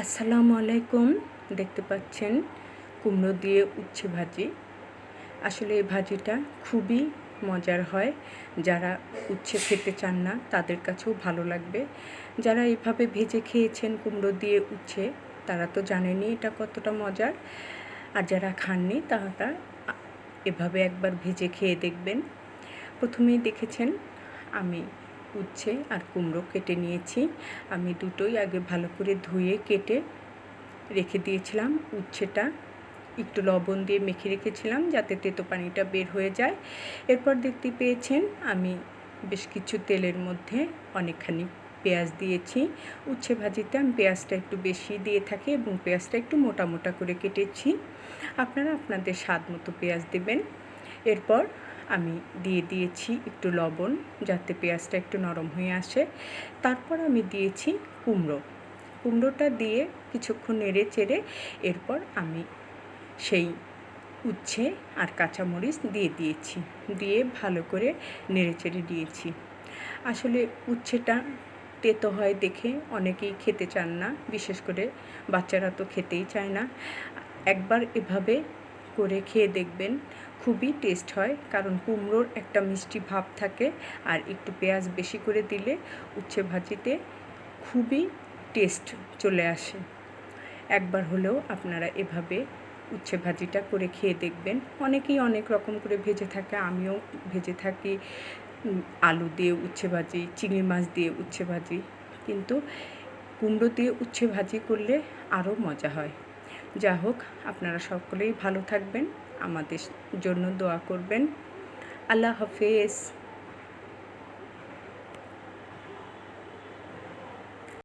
আসসালামু আলাইকুম। দেখতে পাচ্ছেন কুমড়ো দিয়ে উচ্ছে ভাজি। আসলে এই ভাজিটা খুবই মজার হয়। যারা উচ্ছে খেতে চান না তাদের কাছেও ভালো লাগবে। যারা এভাবে ভেজে খেয়েছেন কুমড়ো দিয়ে উচ্ছে তারা তো জানেনই এটা কতটা মজার। আর যারা খাননি তারা এভাবে একবার ভেজে খেয়ে দেখবেন। প্রথমেই দেখেছেন আমি উচ্ছে আর কুমড়ো কেটে নিয়েছি। আমি দুটোই আগে ভালো করে ধুয়ে কেটে রেখে দিয়েছিলাম। উচ্ছেটা একটু লবণ দিয়ে মেখে রেখেছিলাম যাতে তেতো পানিটা বের হয়ে যায়। এরপর দেখতে পেয়েছেন আমি বেশ কিছু তেলের মধ্যে অনেকখানি পেঁয়াজ দিয়েছি। উচ্ছে ভাজিতে আমি পেঁয়াজটা একটু বেশি দিয়ে থাকি এবং পেঁয়াজটা একটু মোটা মোটা করে কেটেছি। আপনারা আপনাদের স্বাদ মতো পেঁয়াজ দেবেন। এরপর আমি দিয়ে দিয়েছি একটু লবণ যাতে পেঁয়াজটা একটু নরম হয়ে আসে। তারপর আমি দিয়েছি কুমড়োটা দিয়ে কিছুক্ষণ নেড়ে চেড়ে এরপর আমি সেই উচ্ছে আর কাঁচামরিচ দিয়ে দিয়েছি, দিয়ে ভালো করে নেড়ে চেড়ে দিয়েছি। আসলে উচ্ছেটা তেতো হয় দেখে অনেকেই খেতে চান না, বিশেষ করে বাচ্চারা তো খেতেই চায় না। একবার এভাবে করে খেয়ে দেখবেন, খুবই টেস্ট হয়। কারণ কুমড়োর একটা মিষ্টি ভাব থাকে আর একটু পেঁয়াজ বেশি করে দিলে উচ্ছে ভাজিতে খুবই টেস্ট চলে আসে। একবার হলেও আপনারা এভাবে উচ্ছে ভাজিটা করে খেয়ে দেখবেন। অনেকেই অনেক রকম করে ভেজে থাকে, আমিও ভেজে থাকি। আলু দিয়ে উচ্ছে ভাজি, চিংড়ি মাছ দিয়ে উচ্ছে ভাজি, কিন্তু কুমড়ো দিয়ে উচ্ছে ভাজি করলে আরও মজা হয়। যা হোক, আপনারা সকলেই ভালো থাকবেন, আমাদের জন্য দোয়া করবেন। আল্লাহ হাফেজ।